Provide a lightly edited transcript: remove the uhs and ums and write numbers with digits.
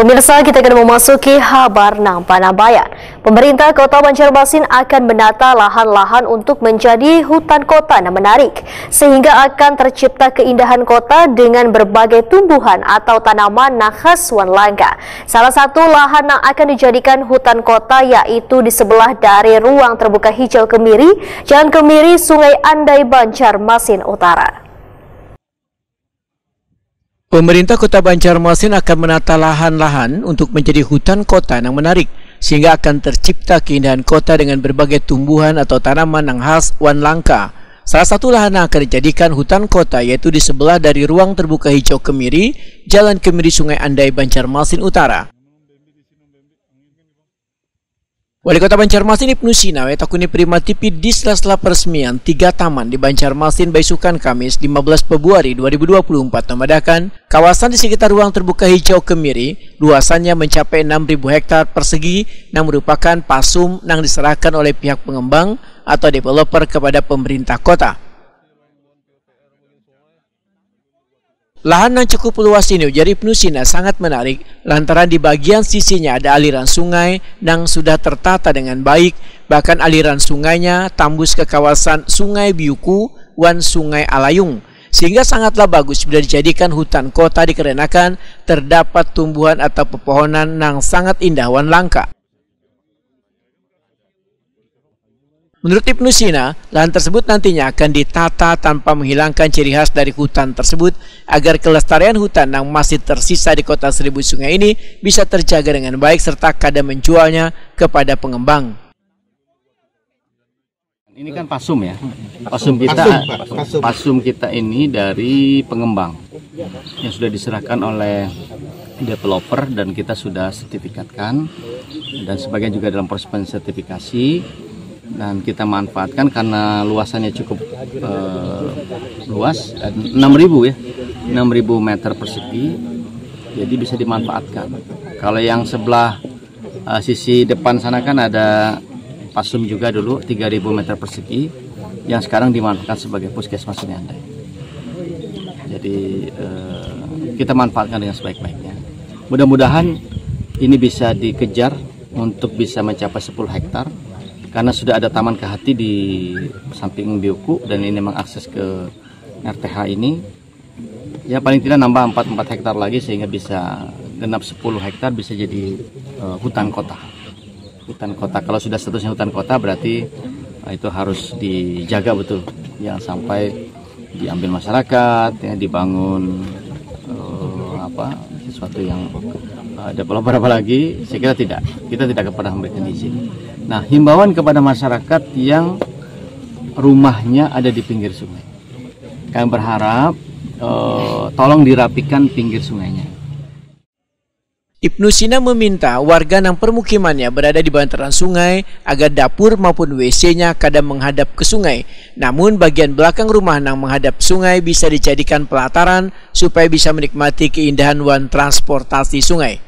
Pemirsa, kita akan memasuki kabar nang Panambayan. Pemerintah Kota Banjarmasin akan menata lahan-lahan untuk menjadi hutan kota yang menarik, sehingga akan tercipta keindahan kota dengan berbagai tumbuhan atau tanaman yang khas wan langka. Salah satu lahan yang akan dijadikan hutan kota yaitu di sebelah dari ruang terbuka hijau Kemiri, Jalan Kemiri, Sungai Andai, Banjarmasin Utara. Pemerintah Kota Banjarmasin akan menata lahan-lahan untuk menjadi hutan kota yang menarik, sehingga akan tercipta keindahan kota dengan berbagai tumbuhan atau tanaman yang khas wan langka. Salah satu lahan yang akan dijadikan hutan kota yaitu di sebelah dari ruang terbuka hijau Kemiri, Jalan Kemiri, Sungai Andai, Banjarmasin Utara. Wali Kota Banjarmasin Ibnu Sina takuni prima tipi di sela-sela peresmian 3 taman di Banjarmasin Baisukan Kamis 15 Februari 2024 memadakan kawasan di sekitar ruang terbuka hijau Kemiri luasannya mencapai 6.000 hektar persegi yang merupakan pasum yang diserahkan oleh pihak pengembang atau developer kepada pemerintah kota. Lahan yang cukup luas ini ujar Ibnu Sina sangat menarik lantaran di bagian sisinya ada aliran sungai yang sudah tertata dengan baik, bahkan aliran sungainya tembus ke kawasan Sungai Biuku wan Sungai Alayung, sehingga sangatlah bagus bila dijadikan hutan kota dikarenakan terdapat tumbuhan atau pepohonan yang sangat indah wan langka. Menurut Ibnu Sina, lahan tersebut nantinya akan ditata tanpa menghilangkan ciri khas dari hutan tersebut agar kelestarian hutan yang masih tersisa di Kota Seribu Sungai ini bisa terjaga dengan baik serta kada menjualnya kepada pengembang. Ini kan pasum ya, pasum kita ini dari pengembang yang sudah diserahkan oleh developer dan kita sudah sertifikatkan dan sebagian juga dalam proses sertifikasi. Dan kita manfaatkan karena luasannya cukup luas, 6.000 ya, 6.000 meter persegi, jadi bisa dimanfaatkan. Kalau yang sebelah sisi depan sana kan ada pasum juga dulu 3.000 meter persegi, yang sekarang dimanfaatkan sebagai puskesmas Sungai Andai. Jadi kita manfaatkan dengan sebaik-baiknya. Mudah-mudahan ini bisa dikejar untuk bisa mencapai 10 hektar. Karena sudah ada taman kehati di samping Biuku dan ini memang akses ke RTH ini. Ya paling tidak nambah 4 hektar lagi sehingga bisa genap 10 hektar bisa jadi hutan kota. Hutan kota. Kalau sudah statusnya hutan kota berarti itu harus dijaga betul. Jangan sampai diambil masyarakat, ya, dibangun sesuatu yang developer apalagi. Saya kira tidak. Kita tidak pernah memberikan izin. Nah, himbauan kepada masyarakat yang rumahnya ada di pinggir sungai. Kami berharap tolong dirapikan pinggir sungainya. Ibnu Sina meminta warga yang permukimannya berada di bantaran sungai agar dapur maupun WC-nya kadang menghadap ke sungai. Namun bagian belakang rumah yang menghadap sungai bisa dijadikan pelataran supaya bisa menikmati keindahan wan transportasi sungai.